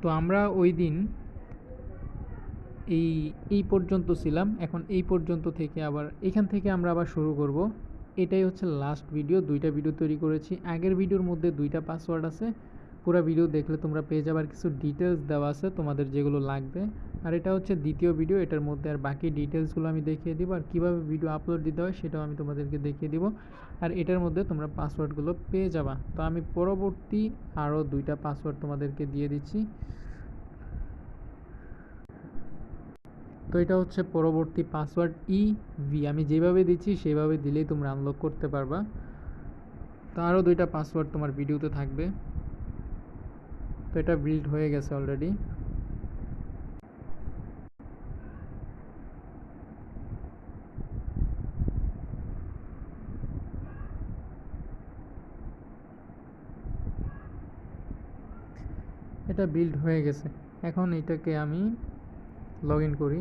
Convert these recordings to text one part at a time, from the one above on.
তো আমরা ওই দিন এই এই পর্যন্ত ছিলাম। এখন এই পর্যন্ত থেকে আবার এখান থেকে আমরা আবার শুরু করব। এটাই হচ্ছে লাস্ট ভিডিও। 2টা ভিডিও তৈরি করেছি। আগের ভিডিওর মধ্যে 2টা পাসওয়ার্ড আছে। পুরো ভিডিও দেখলে তোমরা পেয়ে যাবে, আর কিছু ডিটেলস দেওয়া আছে তোমাদের যেগুলো লাগবে। আর এটা হচ্ছে দ্বিতীয় ভিডিও। এটার মধ্যে আর বাকি ডিটেলসগুলো আমি দেখিয়ে দিব, আর কীভাবে ভিডিও আপলোড দিতে হয় সেটাও আমি তোমাদেরকে দেখিয়ে দিব। আর এটার মধ্যে তোমরা পাসওয়ার্ডগুলো পেয়ে যাবা। তো আমি পরবর্তী আরও 2টা পাসওয়ার্ড তোমাদেরকে দিয়ে দিচ্ছি। তো এটা হচ্ছে পরবর্তী পাসওয়ার্ড EV। আমি যেভাবে দিচ্ছি সেভাবে দিলেই তোমরা আনলক করতে পারবা। তো আরও 2টা পাসওয়ার্ড তোমার ভিডিওতে থাকবে। তো এটা বিল্ড হয়ে গেছে অলরেডি। এটা বিল্ড হয়ে গেছে। এখন এটাকে আমি লগ ইন করি।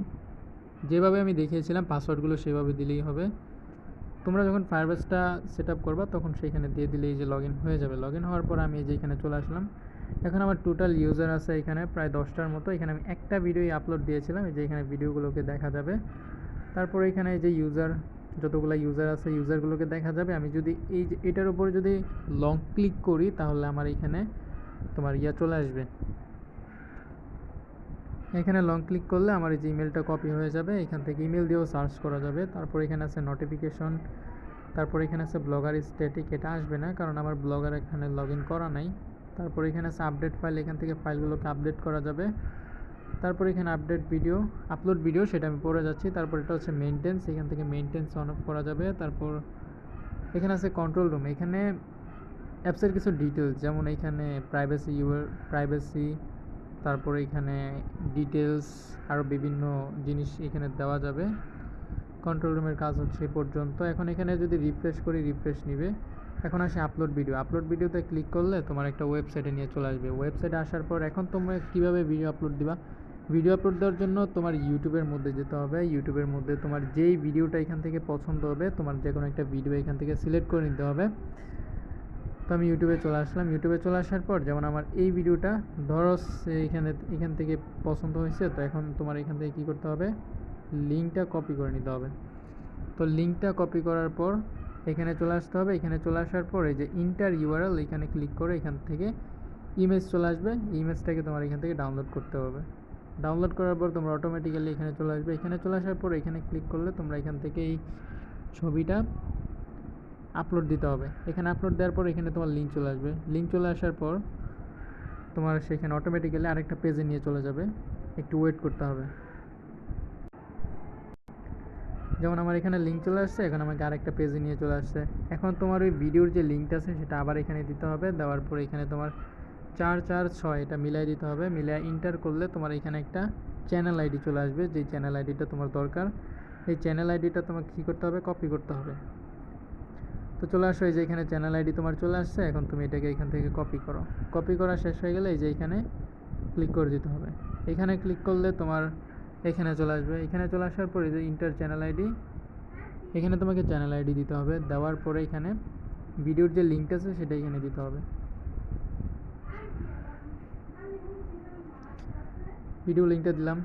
যেভাবে আমি দেখিয়েছিলাম পাসওয়ার্ডগুলো সেভাবে দিলেই হবে। তোমরা যখন ফায়ারবেসটা সেট আপ করবা তখন সেইখানে দিয়ে দিলেই যে লগ ইন হয়ে যাবে। লগ ইন হওয়ার পর আমি এই যে এখানে চলে আসলাম। এখন আমার টোটাল ইউজার আছে এখানে প্রায় 10টার মতো। এখানে আমি একটা ভিডিওই আপলোড দিয়েছিলাম, এই যে এখানে ভিডিওগুলোকে দেখা যাবে। তারপর এখানে এই যে ইউজার, যতগুলো ইউজার আছে ইউজারগুলোকে দেখা যাবে। আমি যদি এই যে এটার উপরে যদি লং ক্লিক করি তাহলে আমার এখানে তোমার চলে আসবে। এখানে লং ক্লিক করলে আমার এই যে ইমেলটা কপি হয়ে যাবে। এখান থেকে ইমেল দিয়েও সার্চ করা যাবে। তারপর এখানে আছে নোটিফিকেশন, তারপর এখানে আছে ব্লগার স্ট্যাটিক। এটা আসবে না কারণ আমার ব্লগার এখানে লগ ইন করা নাই। তারপর এখানে আছে আপডেট ফাইল, এখান থেকে ফাইলগুলোকে আপডেট করা যাবে। তারপর এখানে আপডেট ভিডিও, আপলোড ভিডিও, সেটা আমি পড়ে যাচ্ছি। তারপর এটা হচ্ছে মেনটেন্স, এখান থেকে মেনটেন্স অন অফ করা যাবে। তারপর এখানে আছে কন্ট্রোল রুম, এখানে অ্যাপসের কিছু ডিটেলস, যেমন এখানে প্রাইভেসি, তারপরে এখানে ডিটেলস, আরও বিভিন্ন জিনিস এখানে দেওয়া যাবে। কন্ট্রোল রুমের কাজ হচ্ছে এ পর্যন্ত। এখন এখানে যদি রিফ্রেশ করি, রিফ্রেশ নিবে। এখন আসে আপলোড ভিডিও। আপলোড ভিডিওতে ক্লিক করলে তোমার একটা ওয়েবসাইটে নিয়ে চলে আসবে। ওয়েবসাইটে আসার পর এখন তোমরা কীভাবে ভিডিও আপলোড দিবা, ভিডিও আপলোড দেওয়ার জন্য তোমার ইউটিউবের মধ্যে যেতে হবে। ইউটিউবের মধ্যে তোমার যেই ভিডিওটা এখান থেকে পছন্দ হবে, তোমার যে কোনো একটা ভিডিও এখান থেকে সিলেক্ট করে নিতে হবে। তো আমি ইউটিউবে চলে আসলাম। ইউটিউবে চলে আসার পর যেমন আমার এই ভিডিওটা ধরো এখান থেকে পছন্দ হয়েছে, তো এখন তোমার এখান থেকে কী করতে হবে, লিঙ্কটা কপি করে নিতে হবে। তো লিঙ্কটা কপি করার পর এখানে চলে আসতে হবে। এখানে চলে আসার পর এই যে ইন্টার ইউআরএল, এখানে ক্লিক করে এখান থেকে ইমেজ চলে আসবে। ইমেজটাকে তোমার এখান থেকে ডাউনলোড করতে হবে। ডাউনলোড করার পর তোমরা অটোমেটিক্যালি এখানে চলে আসবে। এখানে চলে আসার পর এখানে ক্লিক করলে তোমরা এখান থেকে এই ছবিটা আপলোড দিতে হবে। এখানে আপলোড দেওয়ার পর এখানে তোমার লিঙ্ক চলে আসবে। লিঙ্ক চলে আসার পর তোমার সেখানে অটোমেটিক্যালি আরেকটা পেজে নিয়ে চলে যাবে। একটু ওয়েট করতে হবে। যেমন আমার এখানে লিঙ্ক চলে আসছে, এখন আমাকে আরেকটা পেজে নিয়ে চলে আসছে। এখন তোমার ওই ভিডিওর যে লিঙ্কটা আছে সেটা আবার এখানে দিতে হবে। দেওয়ার পর এখানে তোমার 446 এটা মিলাই দিতে হবে। মিলাই ইন্টার করলে তোমার এখানে একটা চ্যানেল আইডি চলে আসবে। যেই চ্যানেল আইডিটা তোমার দরকার, এই চ্যানেল আইডিটা তোমাকে কী করতে হবে, কপি করতে হবে। তো চলে আসো, এই যে এখানে চ্যানেল আইডি তোমার চলে আসছে। এখন তুমি এটাকে এখান থেকে কপি করো। কপি করা শেষ হয়ে গেলে এই যে এখানে ক্লিক করে দিতে হবে। এখানে ক্লিক করলে তোমার এখানে চলে আসবে। এখানে চলে আসার পর এই যে ইন্টার চ্যানেল আইডি, এখানে তোমাকে চ্যানেল আইডি দিতে হবে। দেওয়ার পরে এখানে ভিডিওর যে লিঙ্কটা আছে সেটা এখানে দিতে হবে। ভিডিও লিঙ্কটা দিলাম।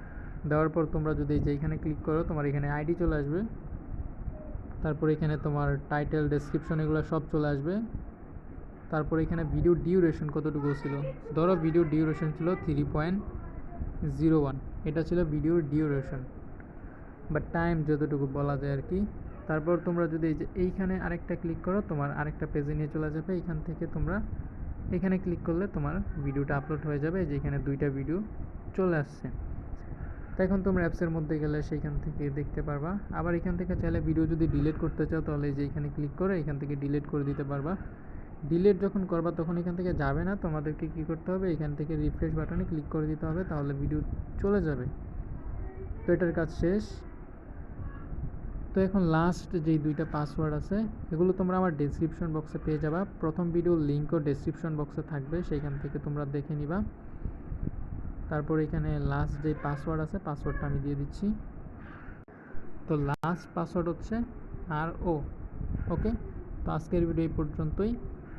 দেওয়ার পর তোমরা যদি এই যে এখানে ক্লিক করো, তোমার এখানে আইডি চলে আসবে। তারপর এখানে তোমার টাইটেল, ডেসক্রিপশন, এগুলো সব চলে আসবে। তারপর এখানে ভিডিও ডিউরেশন কতটুকু ছিল, ধরো ভিডিও ডিউরেশন ছিল 3.01, এটা ছিল ভিডিওর ডিউরেশন বা টাইম যতটুকু বলা যায় আর কি। তারপর তোমরা যদি এই যে এইখানে আরেকটা ক্লিক করো, তোমার আরেকটা পেজে নিয়ে চলে যাবে। এখান থেকে তোমরা এখানে ক্লিক করলে তোমার ভিডিওটা আপলোড হয়ে যাবে। যে এখানে 2টা ভিডিও চলে আসছে। তো এখন তোমরা অ্যাপসের মধ্যে গেলে সেইখান থেকে দেখতে পারবা। আবার এখান থেকে চাইলে ভিডিও যদি ডিলিট করতে চাও তাহলে যে এখানে ক্লিক করে এখান থেকে ডিলিট করে দিতে পারবা। ডিলিট যখন করবা তখন এখান থেকে যাবে না, তোমাদেরকে কী করতে হবে, এখান থেকে রিফ্রেশ বাটনে ক্লিক করে দিতে হবে, তাহলে ভিডিও চলে যাবে। তো এটার কাজ শেষ। তো এখন লাস্ট যেই 2টা পাসওয়ার্ড আছে এগুলো তোমরা আমার ডেসক্রিপশন বক্সে পেয়ে যাবা। প্রথম ভিডিওর লিঙ্কও ডেসক্রিপশন বক্সে থাকবে, সেইখান থেকে তোমরা দেখে নিবা। তারপর এখানে লাস্ট যে পাসওয়ার্ড আছে পাসওয়ার্ডটা আমি দিয়ে দিচ্ছি। তো লাস্ট পাসওয়ার্ড হচ্ছে RO। ওকে, তো আজকের ভিডিও এই পর্যন্তই।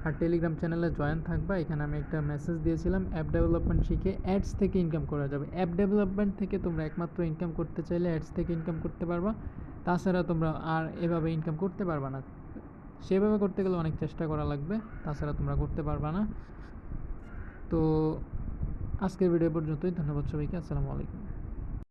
আর টেলিগ্রাম চ্যানেলে জয়েন থাকবা। এখানে আমি একটা মেসেজ দিয়েছিলাম, অ্যাপ ডেভেলপমেন্ট শিখে অ্যাডস থেকে ইনকাম করা যাবে। অ্যাপ ডেভেলপমেন্ট থেকে তোমরা একমাত্র ইনকাম করতে চাইলে অ্যাডস থেকে ইনকাম করতে পারবা, তাছাড়া তোমরা আর এভাবে ইনকাম করতে পারবা না। সেভাবে করতে গেলে অনেক চেষ্টা করা লাগবে, তাছাড়া তোমরা করতে পারবা না। তো আজকের ভিডিও পর্যন্তই। ধন্যবাদ সবাইকে। আসসালামু আলাইকুম।